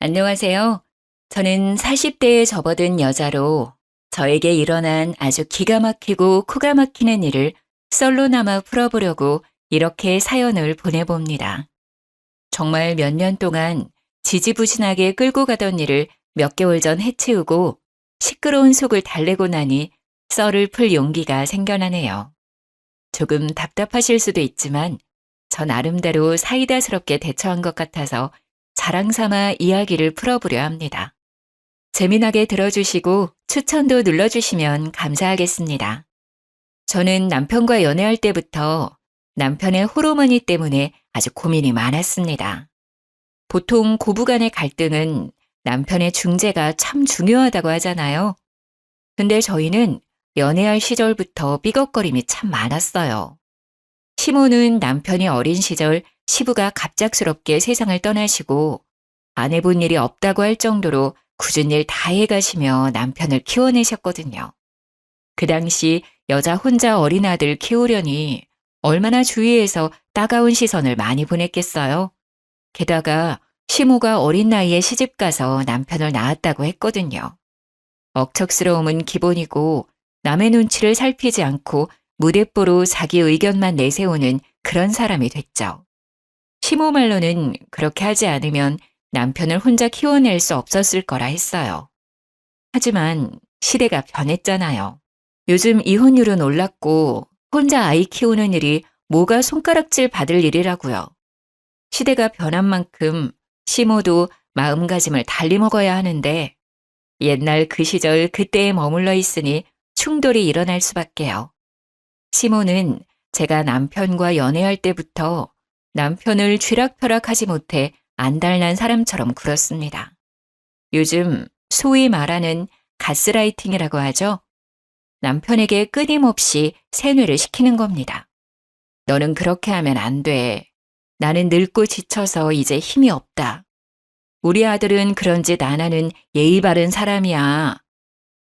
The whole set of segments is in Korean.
안녕하세요. 저는 40대에 접어든 여자로 저에게 일어난 아주 기가 막히고 코가 막히는 일을 썰로나마 풀어보려고 이렇게 사연을 보내봅니다. 정말 몇 년 동안 지지부진하게 끌고 가던 일을 몇 개월 전 해치우고 시끄러운 속을 달래고 나니 썰을 풀 용기가 생겨나네요. 조금 답답하실 수도 있지만 저 나름대로 사이다스럽게 대처한 것 같아서 자랑 삼아 이야기를 풀어보려 합니다. 재미나게 들어주시고 추천도 눌러주시면 감사하겠습니다. 저는 남편과 연애할 때부터 남편의 호르몬이 때문에 아주 고민이 많았습니다. 보통 고부간의 갈등은 남편의 중재가 참 중요하다고 하잖아요. 근데 저희는 연애할 시절부터 삐걱거림이 참 많았어요. 시모는 남편이 어린 시절 시부가 갑작스럽게 세상을 떠나시고 안 해본 일이 없다고 할 정도로 굳은 일 다 해가시며 남편을 키워내셨거든요. 그 당시 여자 혼자 어린 아들 키우려니 얼마나 주위에서 따가운 시선을 많이 보냈겠어요. 게다가 시모가 어린 나이에 시집가서 남편을 낳았다고 했거든요. 억척스러움은 기본이고 남의 눈치를 살피지 않고 무대뽀로 자기 의견만 내세우는 그런 사람이 됐죠. 시모 말로는 그렇게 하지 않으면 남편을 혼자 키워낼 수 없었을 거라 했어요. 하지만 시대가 변했잖아요. 요즘 이혼율은 올랐고 혼자 아이 키우는 일이 뭐가 손가락질 받을 일이라고요. 시대가 변한 만큼 시모도 마음가짐을 달리 먹어야 하는데 옛날 그 시절 그때에 머물러 있으니 충돌이 일어날 수밖에요. 시모는 제가 남편과 연애할 때부터 남편을 쥐락펴락하지 못해 안달난 사람처럼 굴었습니다. 요즘 소위 말하는 가스라이팅이라고 하죠. 남편에게 끊임없이 세뇌를 시키는 겁니다. 너는 그렇게 하면 안 돼. 나는 늙고 지쳐서 이제 힘이 없다. 우리 아들은 그런 짓 안 하는 예의 바른 사람이야.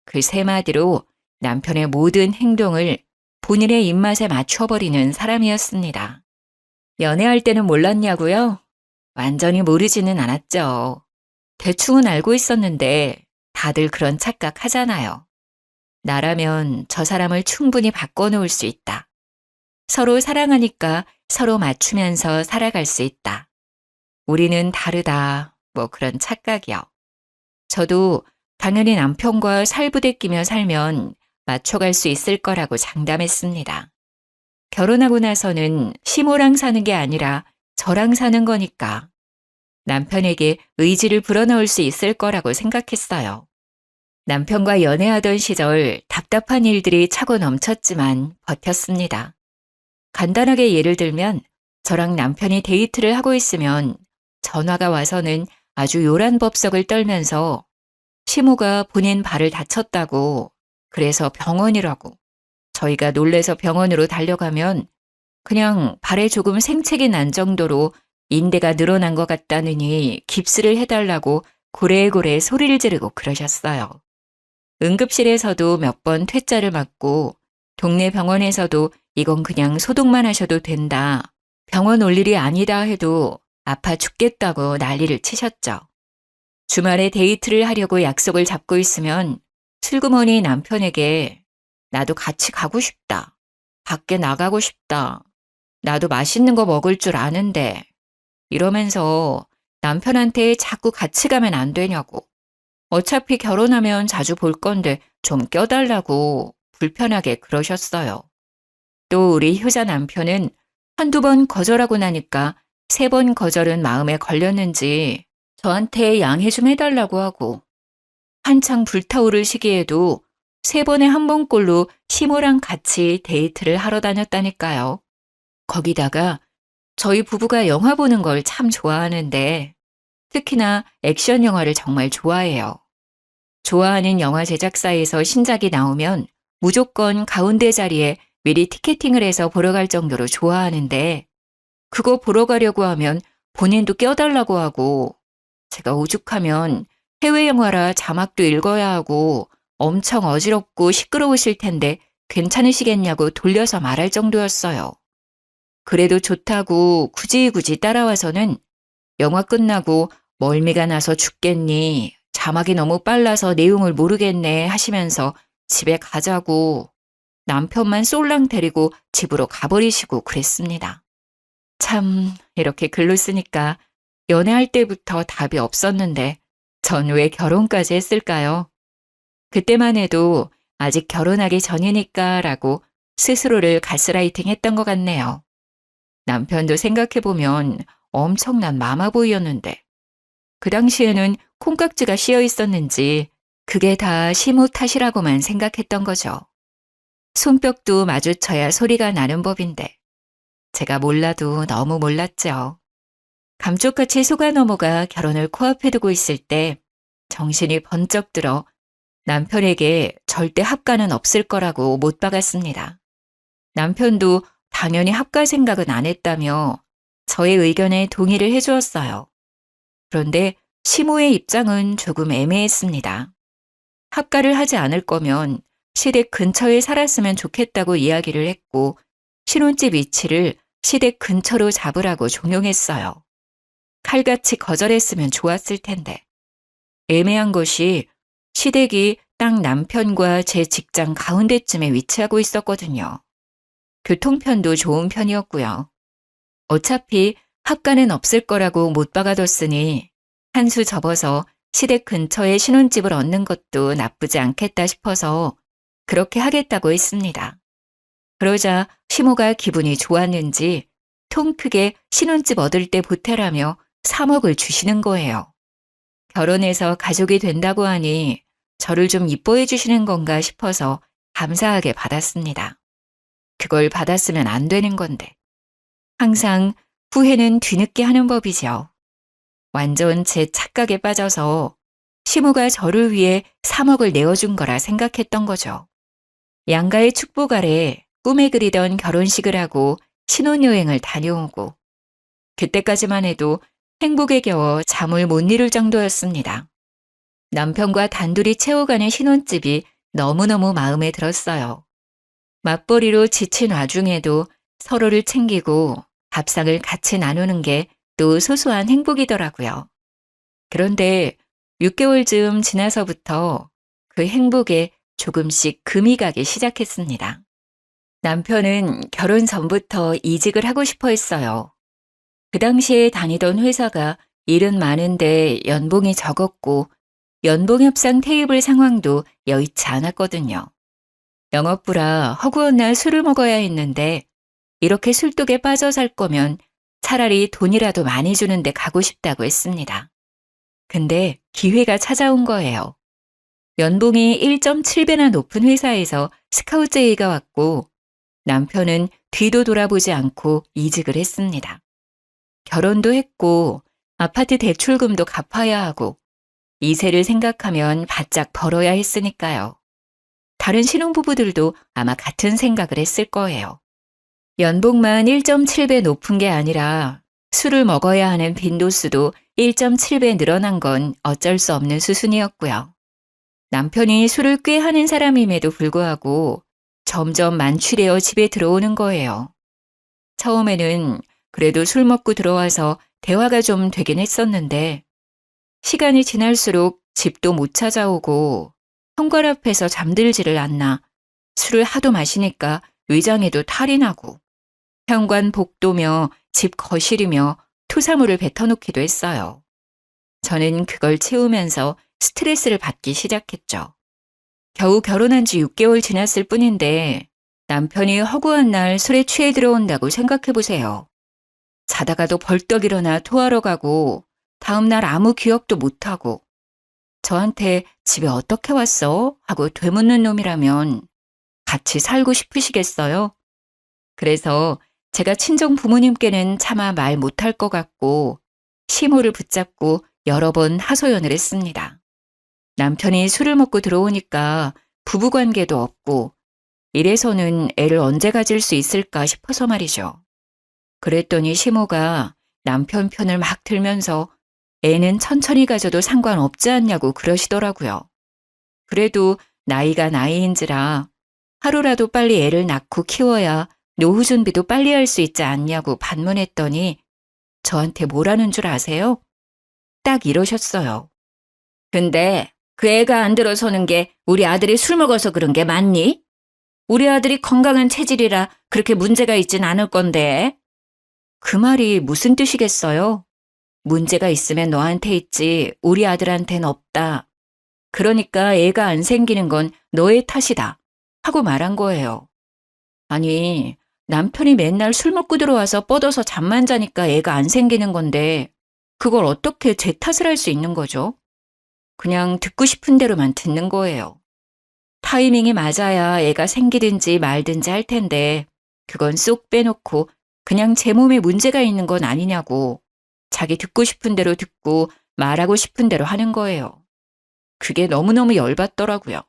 그 세 마디로 남편의 모든 행동을 본인의 입맛에 맞춰버리는 사람이었습니다. 연애할 때는 몰랐냐고요? 완전히 모르지는 않았죠. 대충은 알고 있었는데 다들 그런 착각 하잖아요. 나라면 저 사람을 충분히 바꿔놓을 수 있다. 서로 사랑하니까 서로 맞추면서 살아갈 수 있다. 우리는 다르다. 뭐 그런 착각이요. 저도 당연히 남편과 살부대끼며 살면 맞춰갈 수 있을 거라고 장담했습니다. 결혼하고 나서는 시모랑 사는 게 아니라 저랑 사는 거니까 남편에게 의지를 불어넣을 수 있을 거라고 생각했어요. 남편과 연애하던 시절 답답한 일들이 차고 넘쳤지만 버텼습니다. 간단하게 예를 들면 저랑 남편이 데이트를 하고 있으면 전화가 와서는 아주 요란법석을 떨면서 시모가 본인 발을 다쳤다고 그래서 병원이라고 저희가 놀래서 병원으로 달려가면 그냥 발에 조금 생책이 난 정도로 인대가 늘어난 것 같다느니 깁스를 해달라고 고래고래 소리를 지르고 그러셨어요. 응급실에서도 몇 번 퇴짜를 맞고 동네 병원에서도 이건 그냥 소독만 하셔도 된다. 병원 올 일이 아니다 해도 아파 죽겠다고 난리를 치셨죠. 주말에 데이트를 하려고 약속을 잡고 있으면 슬그머니 남편에게 나도 같이 가고 싶다. 밖에 나가고 싶다. 나도 맛있는 거 먹을 줄 아는데 이러면서 남편한테 자꾸 같이 가면 안 되냐고. 어차피 결혼하면 자주 볼 건데 좀 껴달라고 불편하게 그러셨어요. 또 우리 효자 남편은 한두 번 거절하고 나니까 세 번 거절은 마음에 걸렸는지 저한테 양해 좀 해달라고 하고 한창 불타오를 시기에도 세 번에 한 번꼴로 시모랑 같이 데이트를 하러 다녔다니까요. 거기다가 저희 부부가 영화 보는 걸 참 좋아하는데 특히나 액션 영화를 정말 좋아해요. 좋아하는 영화 제작사에서 신작이 나오면 무조건 가운데 자리에 미리 티켓팅을 해서 보러 갈 정도로 좋아하는데 그거 보러 가려고 하면 본인도 껴달라고 하고 제가 오죽하면 해외 영화라 자막도 읽어야 하고 엄청 어지럽고 시끄러우실 텐데 괜찮으시겠냐고 돌려서 말할 정도였어요. 그래도 좋다고 굳이 따라와서는 영화 끝나고 멀미가 나서 죽겠니? 자막이 너무 빨라서 내용을 모르겠네 하시면서 집에 가자고 남편만 쏠랑 데리고 집으로 가버리시고 그랬습니다. 참, 이렇게 글로 쓰니까 연애할 때부터 답이 없었는데 전 왜 결혼까지 했을까요? 그때만 해도 아직 결혼하기 전이니까 라고 스스로를 가스라이팅 했던 것 같네요. 남편도 생각해보면 엄청난 마마보이였는데 그 당시에는 콩깍지가 씌어 있었는지 그게 다 시무 탓이라고만 생각했던 거죠. 손뼉도 마주쳐야 소리가 나는 법인데 제가 몰라도 너무 몰랐죠. 감쪽같이 속아 넘어가 결혼을 코앞에 두고 있을 때 정신이 번쩍 들어 남편에게 절대 합가는 없을 거라고 못 박았습니다. 남편도 당연히 합가 생각은 안 했다며 저의 의견에 동의를 해주었어요. 그런데 시모의 입장은 조금 애매했습니다. 합가를 하지 않을 거면 시댁 근처에 살았으면 좋겠다고 이야기를 했고 신혼집 위치를 시댁 근처로 잡으라고 종용했어요. 칼같이 거절했으면 좋았을 텐데. 애매한 것이 시댁이 딱 남편과 제 직장 가운데쯤에 위치하고 있었거든요. 교통편도 좋은 편이었고요. 어차피 합가는 없을 거라고 못 박아뒀으니 한 수 접어서 시댁 근처에 신혼집을 얻는 것도 나쁘지 않겠다 싶어서 그렇게 하겠다고 했습니다. 그러자 시모가 기분이 좋았는지 통 크게 신혼집 얻을 때 보태라며 3억을 주시는 거예요. 결혼해서 가족이 된다고 하니 저를 좀 이뻐해 주시는 건가 싶어서 감사하게 받았습니다. 그걸 받았으면 안 되는 건데. 항상 후회는 뒤늦게 하는 법이죠. 완전 제 착각에 빠져서 시모가 저를 위해 3억을 내어준 거라 생각했던 거죠. 양가의 축복 아래 꿈에 그리던 결혼식을 하고 신혼여행을 다녀오고 그때까지만 해도 행복에 겨워 잠을 못 이룰 정도였습니다. 남편과 단둘이 채워가는 신혼집이 너무너무 마음에 들었어요. 맞벌이로 지친 와중에도 서로를 챙기고 밥상을 같이 나누는 게 또 소소한 행복이더라고요. 그런데 6개월쯤 지나서부터 그 행복에 조금씩 금이 가기 시작했습니다. 남편은 결혼 전부터 이직을 하고 싶어 했어요. 그 당시에 다니던 회사가 일은 많은데 연봉이 적었고 연봉 협상 테이블 상황도 여의치 않았거든요. 영업부라 허구한 날 술을 먹어야 했는데 이렇게 술독에 빠져 살 거면 차라리 돈이라도 많이 주는데 가고 싶다고 했습니다. 근데 기회가 찾아온 거예요. 연봉이 1.7배나 높은 회사에서 스카우트 제의가 왔고 남편은 뒤도 돌아보지 않고 이직을 했습니다. 결혼도 했고 아파트 대출금도 갚아야 하고 이세를 생각하면 바짝 벌어야 했으니까요. 다른 신혼부부들도 아마 같은 생각을 했을 거예요. 연봉만 1.7배 높은 게 아니라 술을 먹어야 하는 빈도수도 1.7배 늘어난 건 어쩔 수 없는 수순이었고요. 남편이 술을 꽤 하는 사람임에도 불구하고 점점 만취되어 집에 들어오는 거예요. 처음에는 그래도 술 먹고 들어와서 대화가 좀 되긴 했었는데 시간이 지날수록 집도 못 찾아오고 현관 앞에서 잠들지를 않나 술을 하도 마시니까 위장에도 탈이 나고 현관 복도며 집 거실이며 토사물을 뱉어놓기도 했어요. 저는 그걸 채우면서 스트레스를 받기 시작했죠. 겨우 결혼한 지 6개월 지났을 뿐인데 남편이 허구한 날 술에 취해 들어온다고 생각해보세요. 자다가도 벌떡 일어나 토하러 가고 다음날 아무 기억도 못하고 저한테 집에 어떻게 왔어? 하고 되묻는 놈이라면 같이 살고 싶으시겠어요? 그래서 제가 친정 부모님께는 차마 말 못할 것 같고 시모를 붙잡고 여러 번 하소연을 했습니다. 남편이 술을 먹고 들어오니까 부부관계도 없고 이래서는 애를 언제 가질 수 있을까 싶어서 말이죠. 그랬더니 시모가 남편 편을 막 들면서 애는 천천히 가져도 상관없지 않냐고 그러시더라고요. 그래도 나이가 나이인지라 하루라도 빨리 애를 낳고 키워야 노후 준비도 빨리 할 수 있지 않냐고 반문했더니 저한테 뭐라는 줄 아세요? 딱 이러셨어요. 근데 그 애가 안 들어서는 게 우리 아들이 술 먹어서 그런 게 맞니? 우리 아들이 건강한 체질이라 그렇게 문제가 있진 않을 건데. 그 말이 무슨 뜻이겠어요? 문제가 있으면 너한테 있지 우리 아들한텐 없다. 그러니까 애가 안 생기는 건 너의 탓이다. 하고 말한 거예요. 아니, 남편이 맨날 술 먹고 들어와서 뻗어서 잠만 자니까 애가 안 생기는 건데 그걸 어떻게 제 탓을 할 수 있는 거죠? 그냥 듣고 싶은 대로만 듣는 거예요. 타이밍이 맞아야 애가 생기든지 말든지 할 텐데 그건 쏙 빼놓고 그냥 제 몸에 문제가 있는 건 아니냐고 자기 듣고 싶은 대로 듣고 말하고 싶은 대로 하는 거예요. 그게 너무너무 열받더라고요.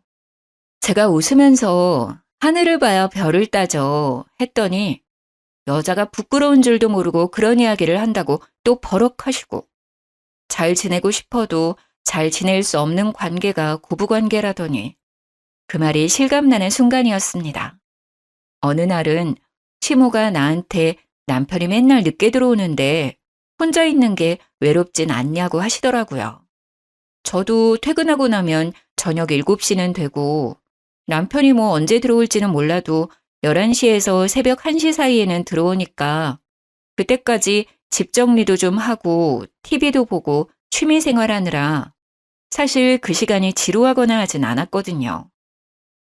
제가 웃으면서 하늘을 봐야 별을 따져 했더니 여자가 부끄러운 줄도 모르고 그런 이야기를 한다고 또 버럭하시고 잘 지내고 싶어도 잘 지낼 수 없는 관계가 고부관계라더니 그 말이 실감나는 순간이었습니다. 어느 날은 시모가 나한테 남편이 맨날 늦게 들어오는데 혼자 있는 게 외롭진 않냐고 하시더라고요. 저도 퇴근하고 나면 저녁 7시는 되고 남편이 뭐 언제 들어올지는 몰라도 11시에서 새벽 1시 사이에는 들어오니까 그때까지 집 정리도 좀 하고 TV도 보고 취미 생활하느라 사실 그 시간이 지루하거나 하진 않았거든요.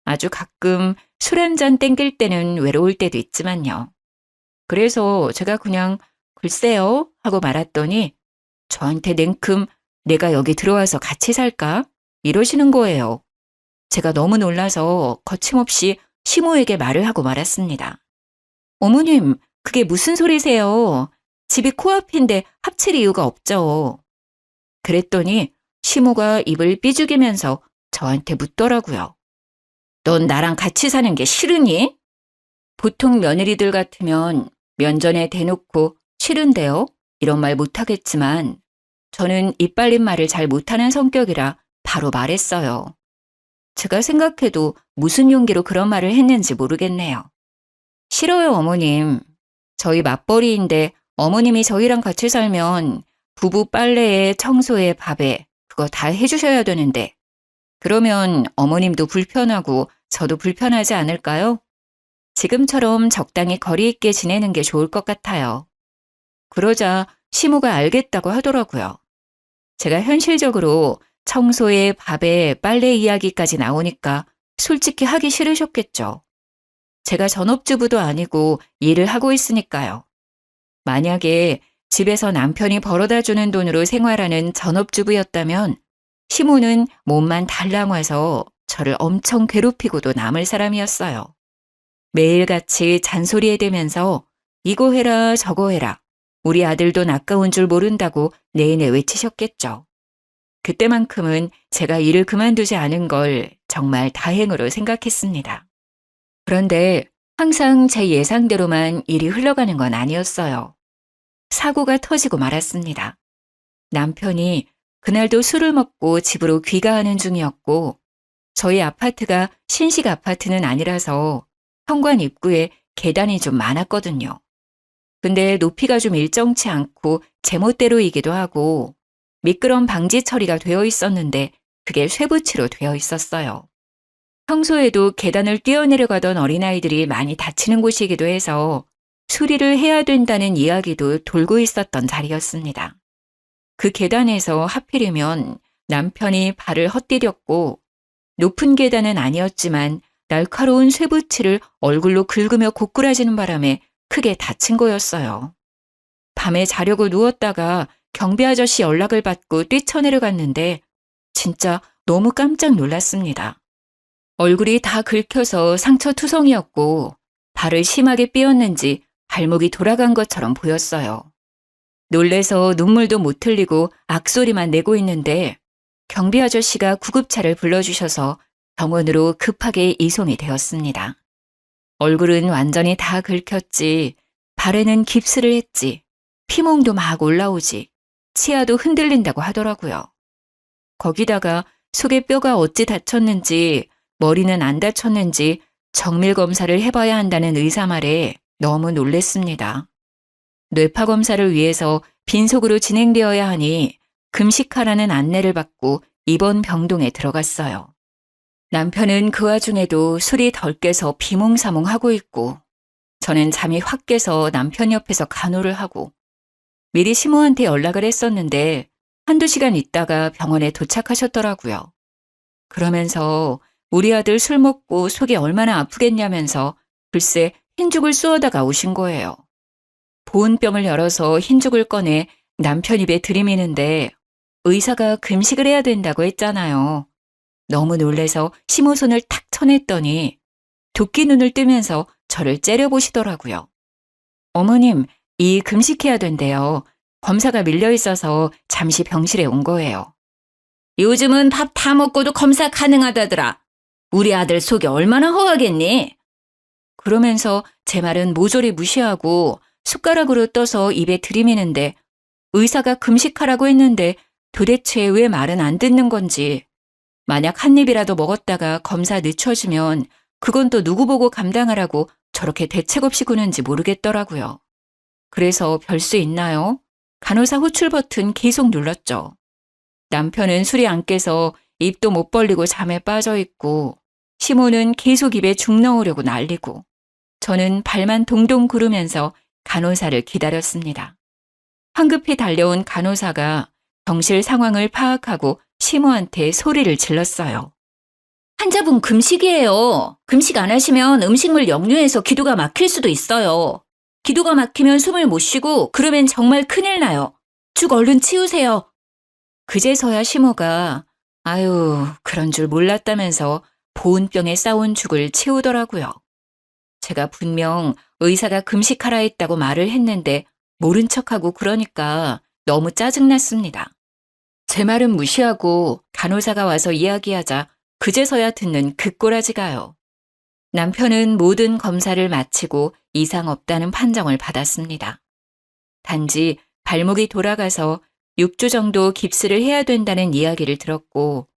아주 가끔 술 한잔 땡길 때는 외로울 때도 있지만요. 그래서 제가 그냥 글쎄요 하고 말았더니 저한테 냉큼 내가 여기 들어와서 같이 살까? 이러시는 거예요. 제가 너무 놀라서 거침없이 시모에게 말을 하고 말았습니다. 어머님, 그게 무슨 소리세요? 집이 코앞인데 합칠 이유가 없죠. 그랬더니 시모가 입을 삐죽이면서 저한테 묻더라고요. 넌 나랑 같이 사는 게 싫으니? 보통 며느리들 같으면 면전에 대놓고 싫은데요? 이런 말 못하겠지만 저는 입 빨린 말을 잘 못하는 성격이라 바로 말했어요. 제가 생각해도 무슨 용기로 그런 말을 했는지 모르겠네요. 싫어요, 어머님. 저희 맞벌이인데 어머님이 저희랑 같이 살면 부부 빨래에 청소에 밥에 그거 다 해주셔야 되는데 그러면 어머님도 불편하고 저도 불편하지 않을까요? 지금처럼 적당히 거리 있게 지내는 게 좋을 것 같아요. 그러자 시모가 알겠다고 하더라고요. 제가 현실적으로 청소에 밥에 빨래 이야기까지 나오니까 솔직히 하기 싫으셨겠죠. 제가 전업주부도 아니고 일을 하고 있으니까요. 만약에 집에서 남편이 벌어다 주는 돈으로 생활하는 전업주부였다면 시모는 몸만 달랑 와서 저를 엄청 괴롭히고도 남을 사람이었어요. 매일같이 잔소리해대면서 이거 해라 저거 해라. 우리 아들도 아까운 줄 모른다고 내내 외치셨겠죠. 그때만큼은 제가 일을 그만두지 않은 걸 정말 다행으로 생각했습니다. 그런데 항상 제 예상대로만 일이 흘러가는 건 아니었어요. 사고가 터지고 말았습니다. 남편이 그날도 술을 먹고 집으로 귀가하는 중이었고 저희 아파트가 신식 아파트는 아니라서 현관 입구에 계단이 좀 많았거든요. 근데 높이가 좀 일정치 않고 제멋대로이기도 하고 미끄럼 방지 처리가 되어 있었는데 그게 쇠붙이로 되어 있었어요. 평소에도 계단을 뛰어내려가던 어린아이들이 많이 다치는 곳이기도 해서 수리를 해야 된다는 이야기도 돌고 있었던 자리였습니다. 그 계단에서 하필이면 남편이 발을 헛디뎠고 높은 계단은 아니었지만 날카로운 쇠붙이를 얼굴로 긁으며 고꾸라지는 바람에 크게 다친 거였어요. 밤에 자려고 누웠다가 경비 아저씨 연락을 받고 뛰쳐내려갔는데 진짜 너무 깜짝 놀랐습니다. 얼굴이 다 긁혀서 상처투성이었고 발을 심하게 삐었는지 발목이 돌아간 것처럼 보였어요. 놀래서 눈물도 못 흘리고 악소리만 내고 있는데 경비 아저씨가 구급차를 불러주셔서 병원으로 급하게 이송이 되었습니다. 얼굴은 완전히 다 긁혔지, 발에는 깁스를 했지, 피멍도 막 올라오지, 치아도 흔들린다고 하더라고요. 거기다가 속의 뼈가 어찌 다쳤는지, 머리는 안 다쳤는지 정밀 검사를 해봐야 한다는 의사 말에 너무 놀랬습니다. 뇌파 검사를 위해서 빈속으로 진행되어야 하니 금식하라는 안내를 받고 입원 병동에 들어갔어요. 남편은 그 와중에도 술이 덜 깨서 비몽사몽하고 있고 저는 잠이 확 깨서 남편 옆에서 간호를 하고 미리 시모한테 연락을 했었는데 한두 시간 있다가 병원에 도착하셨더라고요. 그러면서 우리 아들 술 먹고 속이 얼마나 아프겠냐면서 글쎄 흰죽을 쑤어다가 오신 거예요. 보온병을 열어서 흰죽을 꺼내 남편 입에 들이미는데 의사가 금식을 해야 된다고 했잖아요. 너무 놀래서 시모 손을 탁 쳐냈더니 도끼 눈을 뜨면서 저를 째려보시더라고요. 어머님, 이 금식해야 된대요. 검사가 밀려 있어서 잠시 병실에 온 거예요. 요즘은 밥 다 먹고도 검사 가능하다더라. 우리 아들 속이 얼마나 허하겠니? 그러면서 제 말은 모조리 무시하고 숟가락으로 떠서 입에 들이미는데 의사가 금식하라고 했는데 도대체 왜 말은 안 듣는 건지. 만약 한 입이라도 먹었다가 검사 늦춰지면 그건 또 누구 보고 감당하라고 저렇게 대책 없이 구는지 모르겠더라고요. 그래서 별 수 있나요? 간호사 호출 버튼 계속 눌렀죠. 남편은 술이 안 깨서 입도 못 벌리고 잠에 빠져 있고 시모는 계속 입에 죽 넣으려고 난리고 저는 발만 동동 구르면서 간호사를 기다렸습니다. 황급히 달려온 간호사가 병실 상황을 파악하고 시모한테 소리를 질렀어요. 환자분 금식이에요. 금식 안 하시면 음식물 역류해서 기도가 막힐 수도 있어요. 기도가 막히면 숨을 못 쉬고 그러면 정말 큰일 나요. 죽 얼른 치우세요. 그제서야 시모가 아유 그런 줄 몰랐다면서 보온병에 싸온 죽을 치우더라고요. 제가 분명 의사가 금식하라 했다고 말을 했는데 모른 척하고 그러니까 너무 짜증났습니다. 제 말은 무시하고 간호사가 와서 이야기하자 그제서야 듣는 그 꼬라지가요. 남편은 모든 검사를 마치고 이상 없다는 판정을 받았습니다. 단지 발목이 돌아가서 6주 정도 깁스를 해야 된다는 이야기를 들었고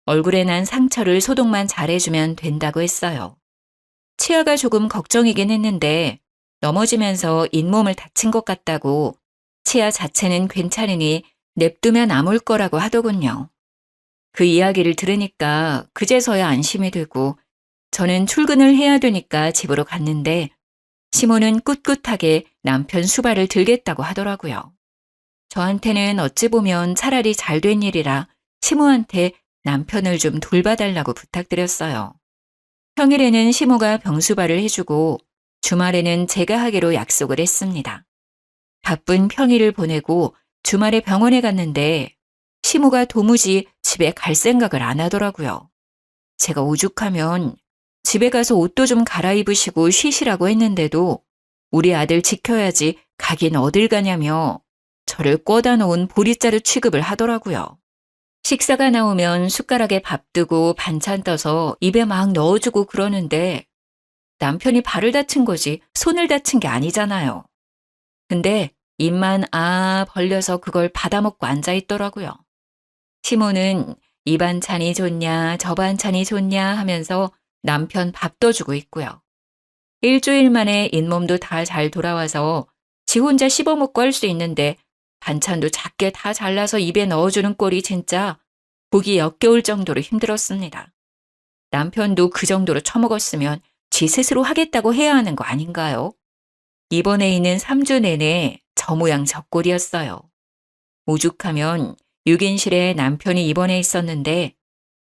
얼굴에 난 상처를 소독만 잘해주면 된다고 했어요. 치아가 조금 걱정이긴 했는데 넘어지면서 잇몸을 다친 것 같다고 치아 자체는 괜찮으니 냅두면 아물 거라고 하더군요. 그 이야기를 들으니까 그제서야 안심이 되고 저는 출근을 해야 되니까 집으로 갔는데 시모는 꿋꿋하게 남편 수발을 들겠다고 하더라고요. 저한테는 어찌 보면 차라리 잘된 일이라 시모한테 남편을 좀 돌봐달라고 부탁드렸어요. 평일에는 시모가 병수발을 해주고 주말에는 제가 하기로 약속을 했습니다. 바쁜 평일을 보내고 주말에 병원에 갔는데 시모가 도무지 집에 갈 생각을 안 하더라고요. 제가 오죽하면 집에 가서 옷도 좀 갈아입으시고 쉬시라고 했는데도 우리 아들 지켜야지 가긴 어딜 가냐며 저를 꿔다 놓은 보리자루 취급을 하더라고요. 식사가 나오면 숟가락에 밥 뜨고 반찬 떠서 입에 막 넣어주고 그러는데 남편이 발을 다친 거지 손을 다친 게 아니잖아요. 근데 입만 벌려서 그걸 받아먹고 앉아있더라고요. 시모는 이 반찬이 좋냐 저 반찬이 좋냐 하면서 남편 밥도 주고 있고요. 일주일 만에 잇몸도 다 잘 돌아와서 지 혼자 씹어먹고 할 수 있는데 반찬도 작게 다 잘라서 입에 넣어주는 꼴이 진짜 보기 역겨울 정도로 힘들었습니다. 남편도 그 정도로 처먹었으면 지 스스로 하겠다고 해야 하는 거 아닌가요? 입원해 있는 3주 내내 저 모양 저 꼴이었어요. 오죽하면 6인실에 남편이 입원해 있었는데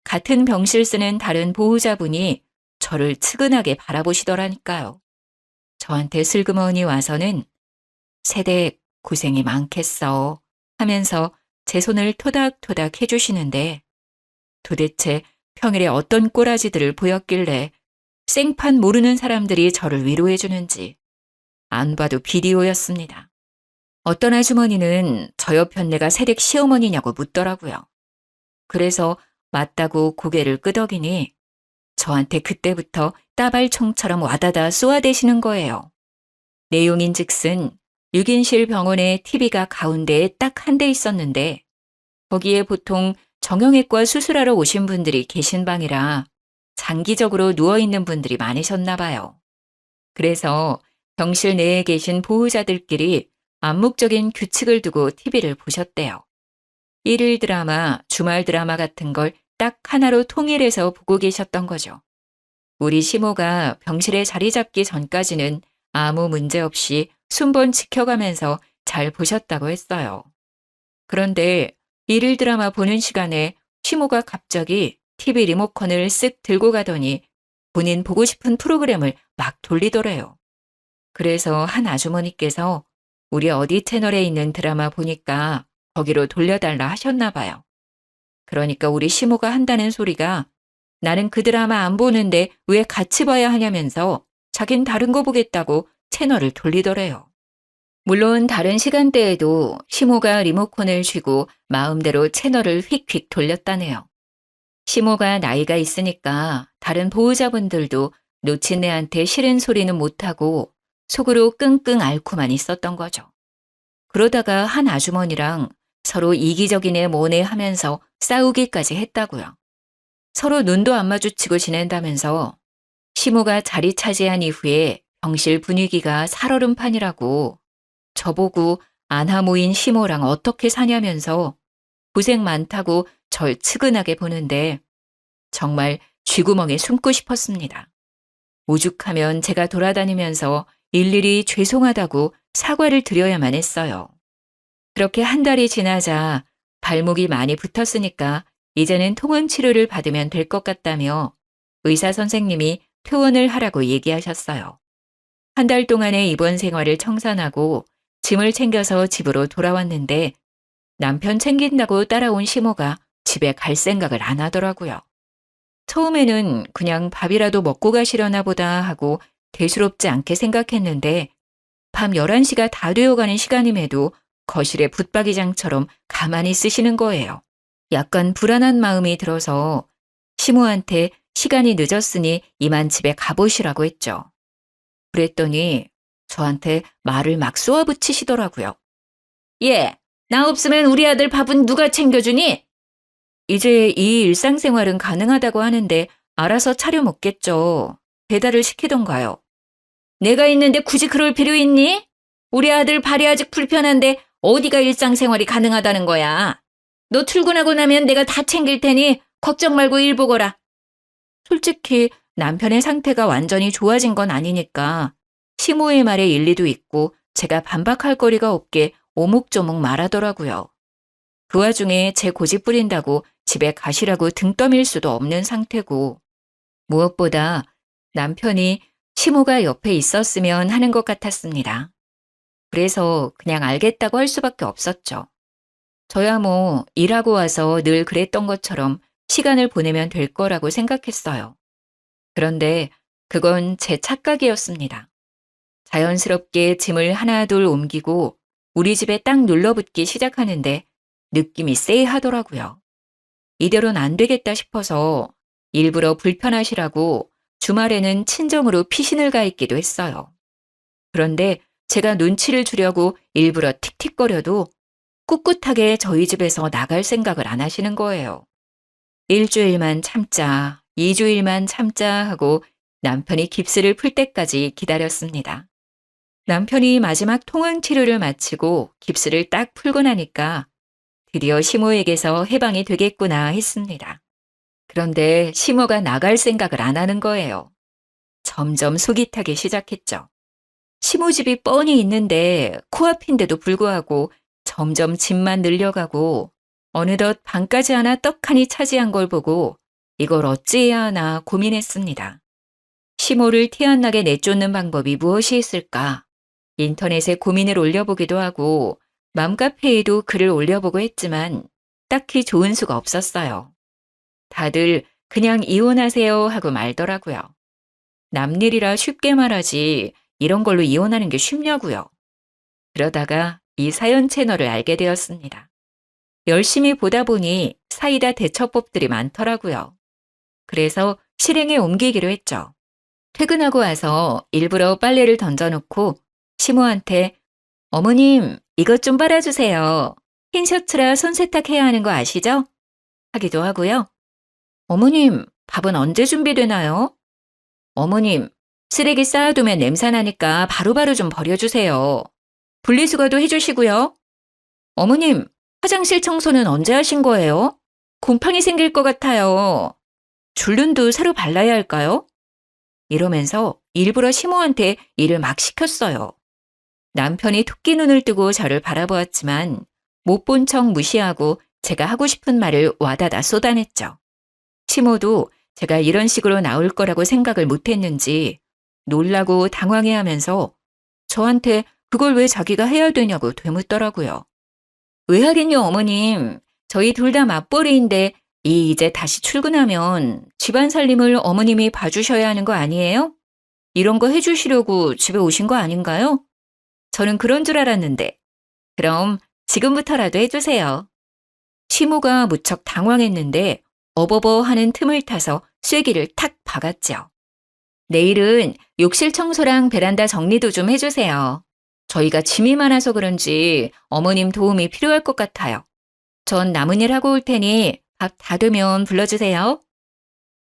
같은 병실 쓰는 다른 보호자분이 저를 측은하게 바라보시더라니까요. 저한테 슬그머니 와서는 세댁 고생이 많겠어 하면서 제 손을 토닥토닥 해주시는데 도대체 평일에 어떤 꼬라지들을 보였길래 생판 모르는 사람들이 저를 위로해주는지 안 봐도 비디오였습니다. 어떤 아주머니는 저 옆편 내가 세댁 시어머니냐고 묻더라고요. 그래서 맞다고 고개를 끄덕이니 저한테 그때부터 따발총처럼 와다다 쏘아대시는 거예요. 내용인즉슨 6인실 병원에 TV가 가운데에 딱 한 대 있었는데 거기에 보통 정형외과 수술하러 오신 분들이 계신 방이라 장기적으로 누워있는 분들이 많으셨나 봐요. 그래서 병실 내에 계신 보호자들끼리 암묵적인 규칙을 두고 TV를 보셨대요. 일일 드라마, 주말 드라마 같은 걸 딱 하나로 통일해서 보고 계셨던 거죠. 우리 시모가 병실에 자리 잡기 전까지는 아무 문제 없이 순번 지켜가면서 잘 보셨다고 했어요. 그런데 일일 드라마 보는 시간에 시모가 갑자기 TV 리모컨을 쓱 들고 가더니 본인 보고 싶은 프로그램을 막 돌리더래요. 그래서 한 아주머니께서 우리 어디 채널에 있는 드라마 보니까 거기로 돌려달라 하셨나 봐요. 그러니까 우리 시모가 한다는 소리가 나는 그 드라마 안 보는데 왜 같이 봐야 하냐면서 자긴 다른 거 보겠다고 채널을 돌리더래요. 물론 다른 시간대에도 시모가 리모컨을 쥐고 마음대로 채널을 휙휙 돌렸다네요. 시모가 나이가 있으니까 다른 보호자분들도 놓친 애한테 싫은 소리는 못하고 속으로 끙끙 앓고만 있었던 거죠. 그러다가 한 아주머니랑 서로 이기적인 애 뭐네 하면서 싸우기까지 했다고요. 서로 눈도 안 마주치고 지낸다면서 시모가 자리 차지한 이후에 병실 분위기가 살얼음판이라고 저보고 안하 모인 시모랑 어떻게 사냐면서 고생 많다고 절 측은하게 보는데 정말 쥐구멍에 숨고 싶었습니다. 오죽하면 제가 돌아다니면서 일일이 죄송하다고 사과를 드려야만 했어요. 그렇게 한 달이 지나자 발목이 많이 붙었으니까 이제는 통원 치료를 받으면 될 것 같다며 의사 선생님이 퇴원을 하라고 얘기하셨어요. 한 달 동안의 입원 생활을 청산하고 짐을 챙겨서 집으로 돌아왔는데 남편 챙긴다고 따라온 시모가 집에 갈 생각을 안 하더라고요. 처음에는 그냥 밥이라도 먹고 가시려나 보다 하고 대수롭지 않게 생각했는데 밤 11시가 다 되어가는 시간임에도 거실에 붙박이장처럼 가만히 쓰시는 거예요. 약간 불안한 마음이 들어서 시모한테 시간이 늦었으니 이만 집에 가보시라고 했죠. 그랬더니 저한테 말을 막 쏘아붙이시더라고요. 예, 나 없으면 우리 아들 밥은 누가 챙겨주니? 이제 이 일상생활은 가능하다고 하는데 알아서 차려 먹겠죠. 배달을 시키던가요. 내가 있는데 굳이 그럴 필요 있니? 우리 아들 발이 아직 불편한데 어디가 일상생활이 가능하다는 거야. 너 출근하고 나면 내가 다 챙길 테니 걱정 말고 일 보거라. 솔직히 남편의 상태가 완전히 좋아진 건 아니니까 시모의 말에 일리도 있고 제가 반박할 거리가 없게 오목조목 말하더라고요. 그 와중에 제 고집 부린다고 집에 가시라고 등 떠밀 수도 없는 상태고 무엇보다 남편이 시모가 옆에 있었으면 하는 것 같았습니다. 그래서 그냥 알겠다고 할 수밖에 없었죠. 저야 뭐 일하고 와서 늘 그랬던 것처럼 시간을 보내면 될 거라고 생각했어요. 그런데 그건 제 착각이었습니다. 자연스럽게 짐을 하나둘 옮기고 우리 집에 딱 눌러붙기 시작하는데 느낌이 쎄하더라고요. 이대로는 안 되겠다 싶어서 일부러 불편하시라고 주말에는 친정으로 피신을 가 있기도 했어요. 그런데 제가 눈치를 주려고 일부러 틱틱거려도 꿋꿋하게 저희 집에서 나갈 생각을 안 하시는 거예요. 일주일만 참자, 2주일만 참자 하고 남편이 깁스를 풀 때까지 기다렸습니다. 남편이 마지막 통원 치료를 마치고 깁스를 딱 풀고 나니까 드디어 시모에게서 해방이 되겠구나 했습니다. 그런데 시모가 나갈 생각을 안 하는 거예요. 점점 속이 타기 시작했죠. 시모 집이 뻔히 있는데 코앞인데도 불구하고 점점 짐만 늘려가고 어느덧 방까지 하나 떡하니 차지한 걸 보고 이걸 어찌해야 하나 고민했습니다. 시모를 티 안 나게 내쫓는 방법이 무엇이 있을까? 인터넷에 고민을 올려보기도 하고 맘카페에도 글을 올려보고 했지만 딱히 좋은 수가 없었어요. 다들 그냥 이혼하세요 하고 말더라고요. 남일이라 쉽게 말하지 이런 걸로 이혼하는 게 쉽냐고요. 그러다가 이 사연 채널을 알게 되었습니다. 열심히 보다 보니 사이다 대처법들이 많더라고요. 그래서 실행에 옮기기로 했죠. 퇴근하고 와서 일부러 빨래를 던져놓고 시모한테 어머님 이것 좀 빨아주세요. 흰 셔츠라 손 세탁해야 하는 거 아시죠? 하기도 하고요. 어머님 밥은 언제 준비되나요? 어머님 쓰레기 쌓아두면 냄새나니까 바로바로 좀 버려주세요. 분리수거도 해주시고요. 어머님 화장실 청소는 언제 하신 거예요? 곰팡이 생길 것 같아요. 줄눈도 새로 발라야 할까요? 이러면서 일부러 시모한테 일을 막 시켰어요. 남편이 토끼 눈을 뜨고 저를 바라보았지만 못 본 척 무시하고 제가 하고 싶은 말을 와다다 쏟아냈죠. 시모도 제가 이런 식으로 나올 거라고 생각을 못했는지 놀라고 당황해하면서 저한테 그걸 왜 자기가 해야 되냐고 되묻더라고요. 왜 하긴요, 어머님. 저희 둘 다 맞벌이인데 이제 다시 출근하면 집안 살림을 어머님이 봐주셔야 하는 거 아니에요? 이런 거 해주시려고 집에 오신 거 아닌가요? 저는 그런 줄 알았는데. 그럼 지금부터라도 해주세요. 시모가 무척 당황했는데 어버버 하는 틈을 타서 쐐기를 탁 박았죠. 내일은 욕실 청소랑 베란다 정리도 좀 해주세요. 저희가 짐이 많아서 그런지 어머님 도움이 필요할 것 같아요. 전 남은 일 하고 올 테니 밥 다 되면 불러주세요.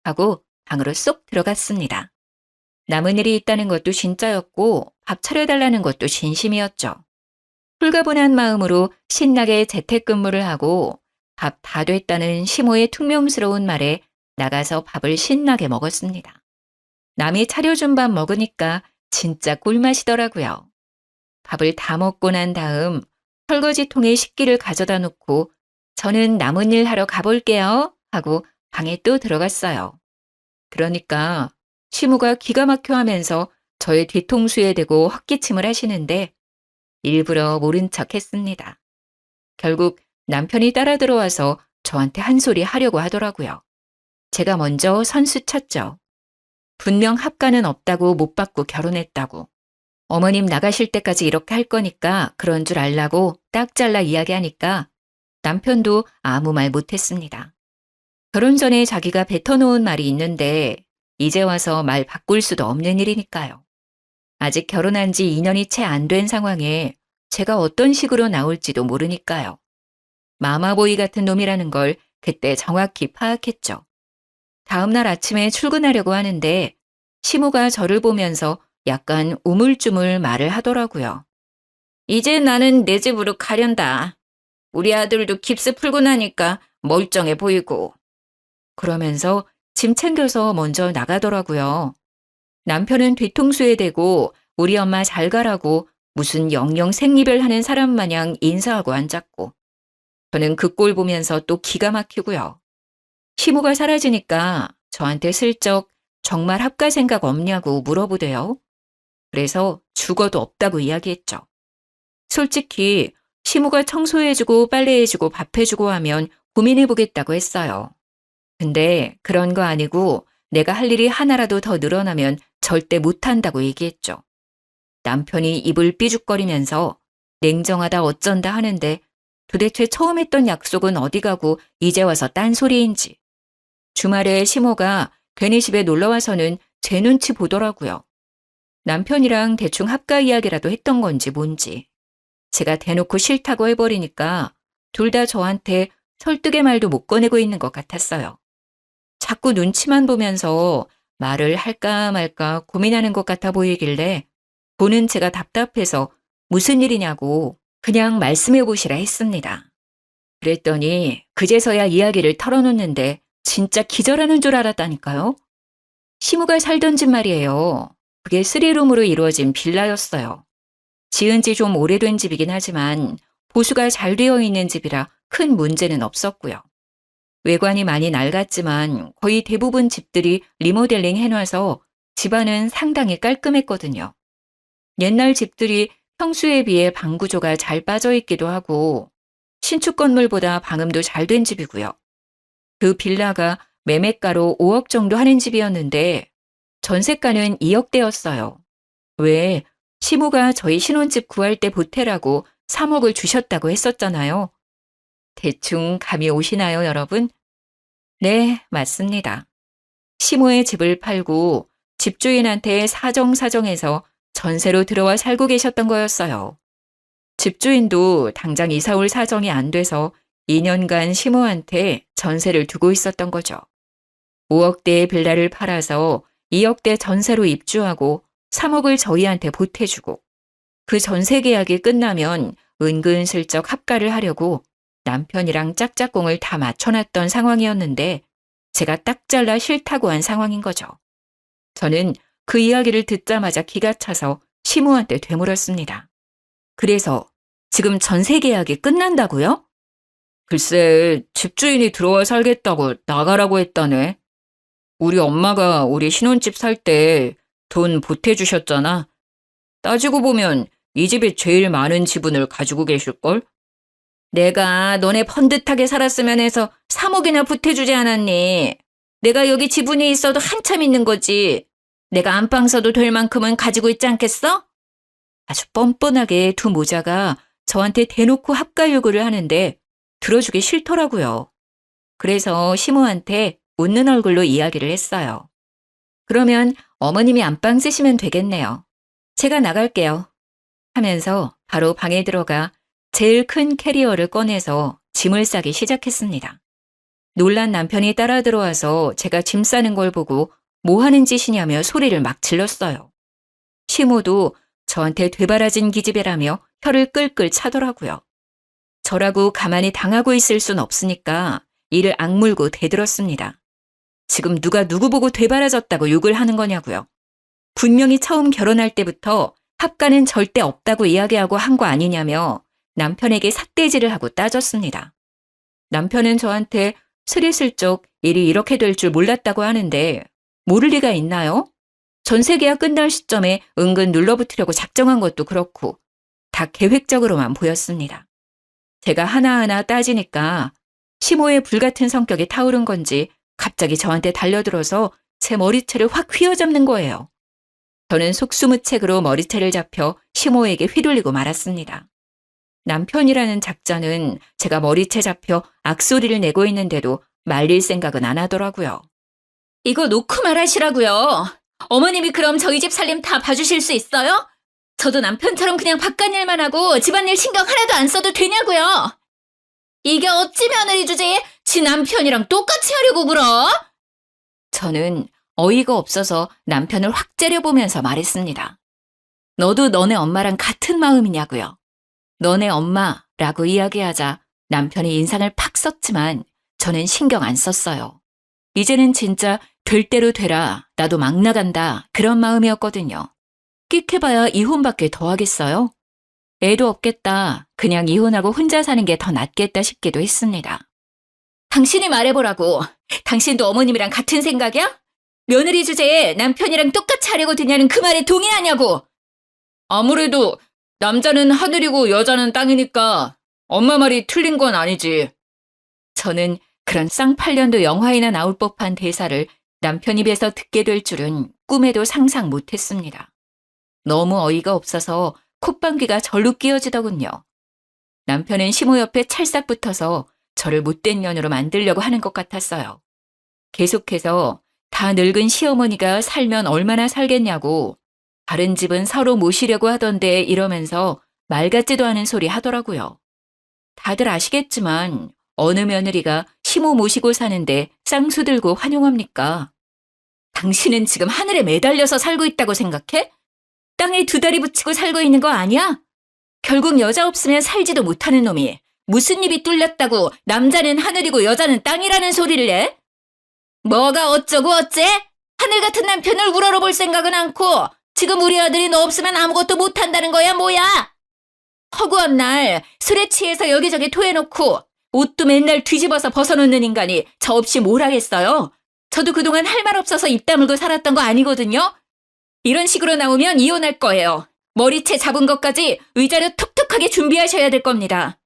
하고 방으로 쏙 들어갔습니다. 남은 일이 있다는 것도 진짜였고 밥 차려달라는 것도 진심이었죠. 홀가분한 마음으로 신나게 재택근무를 하고 밥 다 됐다는 시모의 퉁명스러운 말에 나가서 밥을 신나게 먹었습니다. 남이 차려준 밥 먹으니까 진짜 꿀맛이더라고요. 밥을 다 먹고 난 다음 설거지통에 식기를 가져다 놓고 저는 남은 일 하러 가볼게요 하고 방에 또 들어갔어요. 그러니까 시모가 기가 막혀 하면서 저의 뒤통수에 대고 헛기침을 하시는데 일부러 모른 척 했습니다. 결국 남편이 따라 들어와서 저한테 한 소리 하려고 하더라고요. 제가 먼저 선수 쳤죠. 분명 합가는 없다고 못 받고 결혼했다고. 어머님 나가실 때까지 이렇게 할 거니까 그런 줄 알라고 딱 잘라 이야기하니까 남편도 아무 말 못했습니다. 결혼 전에 자기가 뱉어놓은 말이 있는데 이제 와서 말 바꿀 수도 없는 일이니까요. 아직 결혼한 지 2년이 채 안 된 상황에 제가 어떤 식으로 나올지도 모르니까요. 마마보이 같은 놈이라는 걸 그때 정확히 파악했죠. 다음 날 아침에 출근하려고 하는데 시모가 저를 보면서 약간 우물쭈물 말을 하더라고요. 이제 나는 내 집으로 가련다. 우리 아들도 깁스 풀고 나니까 멀쩡해 보이고. 그러면서 짐 챙겨서 먼저 나가더라고요. 남편은 뒤통수에 대고 우리 엄마 잘 가라고 무슨 영영 생리별 하는 사람 마냥 인사하고 앉았고. 저는 그 꼴 보면서 또 기가 막히고요. 시모가 사라지니까 저한테 슬쩍 정말 합가 생각 없냐고 물어보대요. 그래서 죽어도 없다고 이야기했죠. 솔직히 시모가 청소해주고 빨래해주고 밥해주고 하면 고민해보겠다고 했어요. 근데 그런 거 아니고 내가 할 일이 하나라도 더 늘어나면 절대 못한다고 얘기했죠. 남편이 입을 삐죽거리면서 냉정하다 어쩐다 하는데 도대체 처음 했던 약속은 어디 가고 이제 와서 딴소리인지. 주말에 시모가 괜히 집에 놀러와서는 제 눈치 보더라고요. 남편이랑 대충 합가 이야기라도 했던 건지 뭔지. 제가 대놓고 싫다고 해버리니까 둘 다 저한테 설득의 말도 못 꺼내고 있는 것 같았어요. 자꾸 눈치만 보면서 말을 할까 말까 고민하는 것 같아 보이길래 보는 제가 답답해서 무슨 일이냐고 그냥 말씀해 보시라 했습니다. 그랬더니 그제서야 이야기를 털어놓는데 진짜 기절하는 줄 알았다니까요. 시무가 살던 집 말이에요. 그게 3룸으로 이루어진 빌라였어요. 지은 지 좀 오래된 집이긴 하지만 보수가 잘 되어 있는 집이라 큰 문제는 없었고요. 외관이 많이 낡았지만 거의 대부분 집들이 리모델링 해놔서 집안은 상당히 깔끔했거든요. 옛날 집들이 평수에 비해 방 구조가 잘 빠져 있기도 하고 신축 건물보다 방음도 잘 된 집이고요. 그 빌라가 매매가로 5억 정도 하는 집이었는데 전세가는 2억대였어요. 왜? 시모가 저희 신혼집 구할 때 보태라고 3억을 주셨다고 했었잖아요. 대충 감이 오시나요, 여러분? 네, 맞습니다. 시모의 집을 팔고 집주인한테 사정사정해서 전세로 들어와 살고 계셨던 거였어요. 집주인도 당장 이사 올 사정이 안 돼서 2년간 시모한테 전세를 두고 있었던 거죠. 5억대의 빌라를 팔아서 2억대 전세로 입주하고 3억을 저희한테 보태주고 그 전세 계약이 끝나면 은근슬쩍 합가를 하려고 남편이랑 짝짝꿍을 다 맞춰놨던 상황이었는데 제가 딱 잘라 싫다고 한 상황인 거죠. 저는 그 이야기를 듣자마자 기가 차서 시무한테 되물었습니다. 그래서 지금 전세 계약이 끝난다고요? 글쎄, 집주인이 들어와 살겠다고 나가라고 했다네. 우리 엄마가 우리 신혼집 살 때 돈 보태주셨잖아. 따지고 보면 이 집에 제일 많은 지분을 가지고 계실걸? 내가 너네 번듯하게 살았으면 해서 3억이나 보태주지 않았니? 내가 여기 지분이 있어도 한참 있는 거지. 내가 안방 써도 될 만큼은 가지고 있지 않겠어? 아주 뻔뻔하게 두 모자가 저한테 대놓고 합가 요구를 하는데 들어주기 싫더라고요. 그래서 시모한테 웃는 얼굴로 이야기를 했어요. 그러면 어머님이 안방 쓰시면 되겠네요. 제가 나갈게요. 하면서 바로 방에 들어가 제일 큰 캐리어를 꺼내서 짐을 싸기 시작했습니다. 놀란 남편이 따라 들어와서 제가 짐 싸는 걸 보고 뭐 하는 짓이냐며 소리를 막 질렀어요. 시모도 저한테 되바라진 기집애라며 혀를 끌끌 차더라고요. 저라고 가만히 당하고 있을 순 없으니까 이를 악물고 대들었습니다. 지금 누가 누구 보고 되바라졌다고 욕을 하는 거냐고요. 분명히 처음 결혼할 때부터 합가는 절대 없다고 이야기하고 한 거 아니냐며 남편에게 삿대질을 하고 따졌습니다. 남편은 저한테 스리슬쩍 일이 이렇게 될 줄 몰랐다고 하는데 모를 리가 있나요? 전세 계약 끝날 시점에 은근 눌러붙으려고 작정한 것도 그렇고 다 계획적으로만 보였습니다. 제가 하나하나 따지니까 시모의 불같은 성격이 타오른 건지 갑자기 저한테 달려들어서 제 머리채를 확 휘어잡는 거예요. 저는 속수무책으로 머리채를 잡혀 시모에게 휘둘리고 말았습니다. 남편이라는 작자는 제가 머리채 잡혀 악소리를 내고 있는데도 말릴 생각은 안 하더라고요. 이거 놓고 말하시라고요. 어머님이 그럼 저희 집 살림 다 봐주실 수 있어요? 저도 남편처럼 그냥 바깥일만 하고 집안일 신경 하나도 안 써도 되냐고요. 이게 어찌 며느리 주제에 지 남편이랑 똑같이 하려고 그러? 저는 어이가 없어서 남편을 확 째려보면서 말했습니다. 너도 너네 엄마랑 같은 마음이냐고요. 너네 엄마라고 이야기하자 남편이 인상을 팍 썼지만 저는 신경 안 썼어요. 이제는 진짜 될 대로 되라, 나도 막 나간다 그런 마음이었거든요. 끽해봐야 이혼밖에 더 하겠어요? 애도 없겠다. 그냥 이혼하고 혼자 사는 게 더 낫겠다 싶기도 했습니다. 당신이 말해보라고. 당신도 어머님이랑 같은 생각이야? 며느리 주제에 남편이랑 똑같이 하려고 드냐는 그 말에 동의하냐고. 아무래도 남자는 하늘이고 여자는 땅이니까 엄마 말이 틀린 건 아니지. 저는 그런 쌍팔년도 영화에나 나올 법한 대사를 남편 입에서 듣게 될 줄은 꿈에도 상상 못했습니다. 너무 어이가 없어서 콧방귀가 절로 끼어지더군요. 남편은 시모 옆에 찰싹 붙어서 저를 못된 년으로 만들려고 하는 것 같았어요. 계속해서 다 늙은 시어머니가 살면 얼마나 살겠냐고 다른 집은 서로 모시려고 하던데 이러면서 말 같지도 않은 소리 하더라고요. 다들 아시겠지만 어느 며느리가 시모 모시고 사는데 쌍수 들고 환영합니까? 당신은 지금 하늘에 매달려서 살고 있다고 생각해? 땅에 두 다리 붙이고 살고 있는 거 아니야? 결국 여자 없으면 살지도 못하는 놈이 무슨 입이 뚫렸다고 남자는 하늘이고 여자는 땅이라는 소리를 해? 뭐가 어쩌고 어째? 하늘 같은 남편을 우러러볼 생각은 않고 지금 우리 아들이 너 없으면 아무것도 못한다는 거야 뭐야? 허구한 날 술에 취해서 여기저기 토해놓고 옷도 맨날 뒤집어서 벗어놓는 인간이 저 없이 뭘 하겠어요? 저도 그동안 할 말 없어서 입 다물고 살았던 거 아니거든요? 이런 식으로 나오면 이혼할 거예요. 머리채 잡은 것까지 위자료 톡톡하게 준비하셔야 될 겁니다.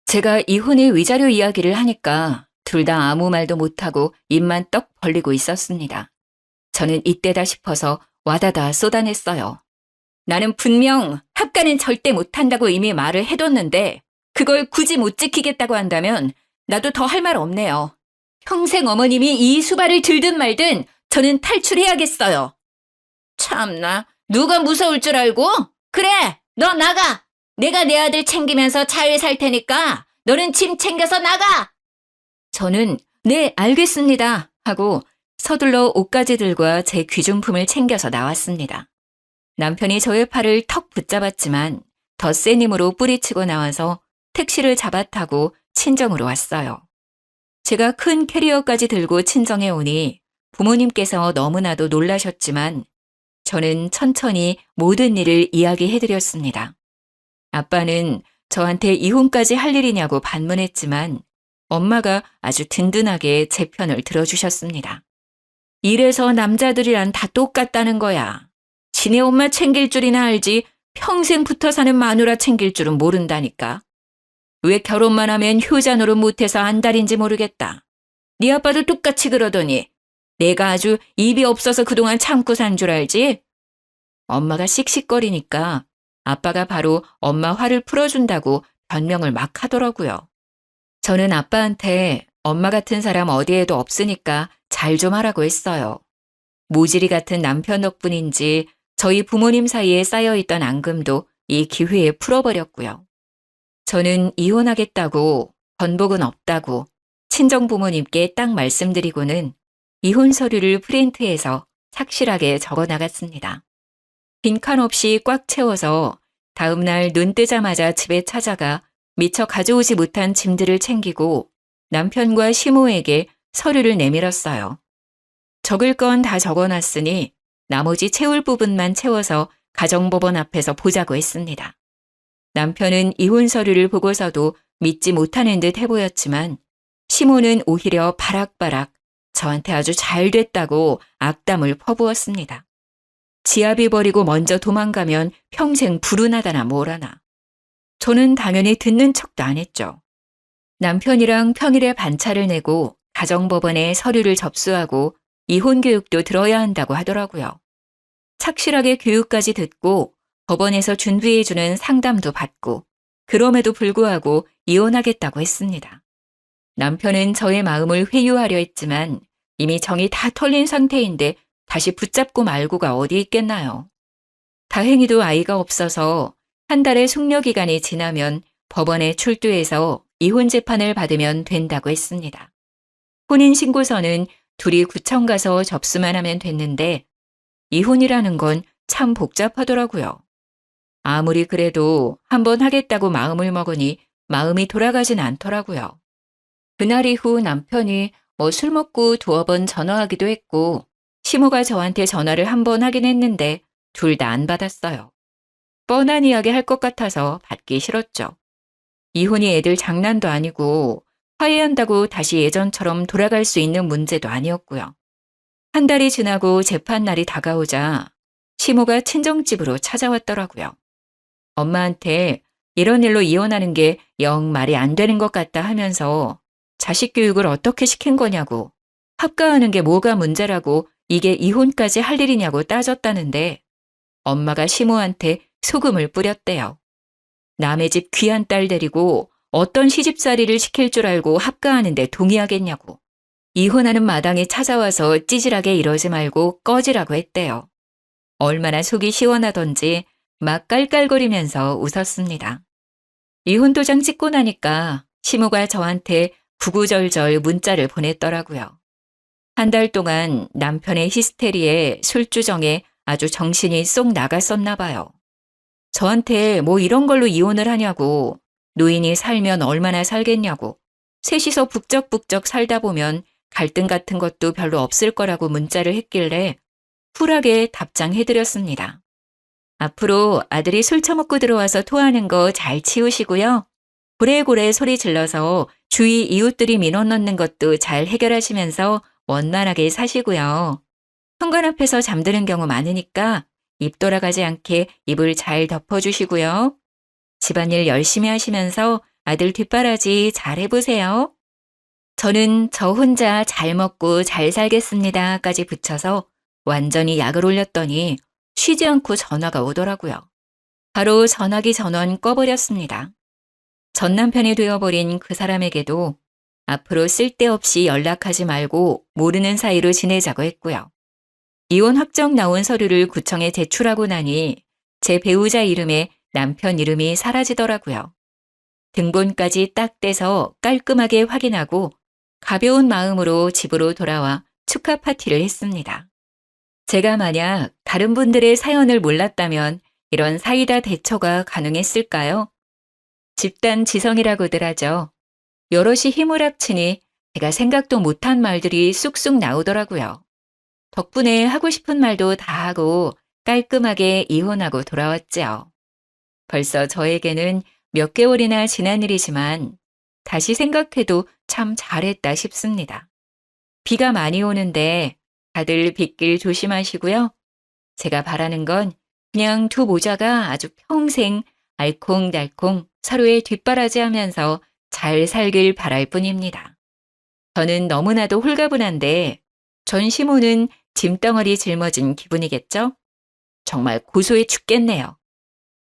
제가 이혼의 위자료 이야기를 하니까 둘 다 아무 말도 못하고 입만 떡 벌리고 있었습니다. 저는 이때다 싶어서 와다다 쏟아냈어요. 나는 분명 합가는 절대 못한다고 이미 말을 해뒀는데 그걸 굳이 못 지키겠다고 한다면 나도 더 할 말 없네요. 평생 어머님이 이 수발을 들든 말든 저는 탈출해야겠어요. 참나, 누가 무서울 줄 알고? 그래, 너 나가. 내가 내 아들 챙기면서 잘 살 테니까 너는 짐 챙겨서 나가. 저는 네, 알겠습니다 하고 서둘러 옷가지들과 제 귀중품을 챙겨서 나왔습니다. 남편이 저의 팔을 턱 붙잡았지만 더 센 힘으로 뿌리치고 나와서 택시를 잡아 타고 친정으로 왔어요. 제가 큰 캐리어까지 들고 친정에 오니 부모님께서 너무나도 놀라셨지만 저는 천천히 모든 일을 이야기해드렸습니다. 아빠는 저한테 이혼까지 할 일이냐고 반문했지만 엄마가 아주 든든하게 제 편을 들어주셨습니다. 이래서 남자들이란 다 똑같다는 거야. 지네 엄마 챙길 줄이나 알지 평생 붙어 사는 마누라 챙길 줄은 모른다니까. 왜 결혼만 하면 효자 노릇 못해서 안달인지 모르겠다. 네 아빠도 똑같이 그러더니 내가 아주 입이 없어서 그동안 참고 산 줄 알지? 엄마가 씩씩거리니까 아빠가 바로 엄마 화를 풀어준다고 변명을 막 하더라고요. 저는 아빠한테 엄마 같은 사람 어디에도 없으니까 잘 좀 하라고 했어요. 모질이 같은 남편 덕분인지 저희 부모님 사이에 쌓여있던 앙금도 이 기회에 풀어버렸고요. 저는 이혼하겠다고 번복은 없다고 친정 부모님께 딱 말씀드리고는 이혼 서류를 프린트해서 착실하게 적어 나갔습니다. 빈칸 없이 꽉 채워서 다음날 눈 뜨자마자 집에 찾아가 미처 가져오지 못한 짐들을 챙기고 남편과 시모에게 서류를 내밀었어요. 적을 건 다 적어놨으니 나머지 채울 부분만 채워서 가정법원 앞에서 보자고 했습니다. 남편은 이혼 서류를 보고서도 믿지 못하는 듯 해보였지만 시모는 오히려 바락바락 저한테 아주 잘 됐다고 악담을 퍼부었습니다. 지아비 버리고 먼저 도망가면 평생 불운하다나 뭐라나. 저는 당연히 듣는 척도 안 했죠. 남편이랑 평일에 반차를 내고 가정법원에 서류를 접수하고 이혼 교육도 들어야 한다고 하더라고요. 착실하게 교육까지 듣고 법원에서 준비해주는 상담도 받고 그럼에도 불구하고 이혼하겠다고 했습니다. 남편은 저의 마음을 회유하려 했지만 이미 정이 다 털린 상태인데 다시 붙잡고 말고가 어디 있겠나요. 다행히도 아이가 없어서 한 달의 숙려기간이 지나면 법원에 출두해서 이혼 재판을 받으면 된다고 했습니다. 혼인신고서는 둘이 구청 가서 접수만 하면 됐는데 이혼이라는 건 참 복잡하더라고요. 아무리 그래도 한번 하겠다고 마음을 먹으니 마음이 돌아가진 않더라고요. 그날 이후 남편이 술 먹고 두어 번 전화하기도 했고 시모가 저한테 전화를 한 번 하긴 했는데 둘 다 안 받았어요. 뻔한 이야기 할 것 같아서 받기 싫었죠. 이혼이 애들 장난도 아니고 화해한다고 다시 예전처럼 돌아갈 수 있는 문제도 아니었고요. 한 달이 지나고 재판 날이 다가오자 시모가 친정집으로 찾아왔더라고요. 엄마한테 이런 일로 이혼하는 게 영 말이 안 되는 것 같다 하면서 자식 교육을 어떻게 시킨 거냐고 합가하는 게 뭐가 문제라고 이게 이혼까지 할 일이냐고 따졌다는데 엄마가 시모한테 소금을 뿌렸대요. 남의 집 귀한 딸 데리고 어떤 시집살이를 시킬 줄 알고 합가하는데 동의하겠냐고. 이혼하는 마당에 찾아와서 찌질하게 이러지 말고 꺼지라고 했대요. 얼마나 속이 시원하던지 막 깔깔거리면서 웃었습니다. 이혼 도장 찍고 나니까 시모가 저한테 구구절절 문자를 보냈더라고요. 한 달 동안 남편의 히스테리에 술주정에 아주 정신이 쏙 나갔었나 봐요. 저한테 뭐 이런 걸로 이혼을 하냐고, 노인이 살면 얼마나 살겠냐고, 셋이서 북적북적 살다 보면 갈등 같은 것도 별로 없을 거라고 문자를 했길래 쿨하게 답장해드렸습니다. 앞으로 아들이 술 처먹고 들어와서 토하는 거 잘 치우시고요. 고래고래 소리 질러서 주위 이웃들이 민원 넣는 것도 잘 해결하시면서 원만하게 사시고요. 현관 앞에서 잠드는 경우 많으니까 입 돌아가지 않게 입을 잘 덮어주시고요. 집안일 열심히 하시면서 아들 뒷바라지 잘 해보세요. 저는 저 혼자 잘 먹고 잘 살겠습니다까지 붙여서 완전히 약을 올렸더니 쉬지 않고 전화가 오더라고요. 바로 전화기 전원 꺼버렸습니다. 전 남편이 되어버린 그 사람에게도 앞으로 쓸데없이 연락하지 말고 모르는 사이로 지내자고 했고요. 이혼 확정 나온 서류를 구청에 제출하고 나니 제 배우자 이름에 남편 이름이 사라지더라고요. 등본까지 딱 떼서 깔끔하게 확인하고 가벼운 마음으로 집으로 돌아와 축하 파티를 했습니다. 제가 만약 다른 분들의 사연을 몰랐다면 이런 사이다 대처가 가능했을까요? 집단 지성이라고들 하죠. 여럿이 힘을 합치니 제가 생각도 못한 말들이 쑥쑥 나오더라고요. 덕분에 하고 싶은 말도 다 하고 깔끔하게 이혼하고 돌아왔지요. 벌써 저에게는 몇 개월이나 지난 일이지만 다시 생각해도 참 잘했다 싶습니다. 비가 많이 오는데 다들 빗길 조심하시고요. 제가 바라는 건 그냥 두 모자가 아주 평생 알콩달콩 서로의 뒷바라지하면서 잘 살길 바랄 뿐입니다. 저는 너무나도 홀가분한데 전시모는 짐덩어리 짊어진 기분이겠죠? 정말 고소해 죽겠네요.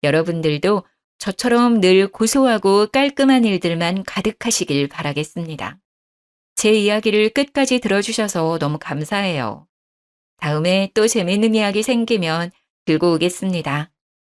여러분들도 저처럼 늘 고소하고 깔끔한 일들만 가득하시길 바라겠습니다. 제 이야기를 끝까지 들어주셔서 너무 감사해요. 다음에 또 재밌는 이야기 생기면 들고 오겠습니다.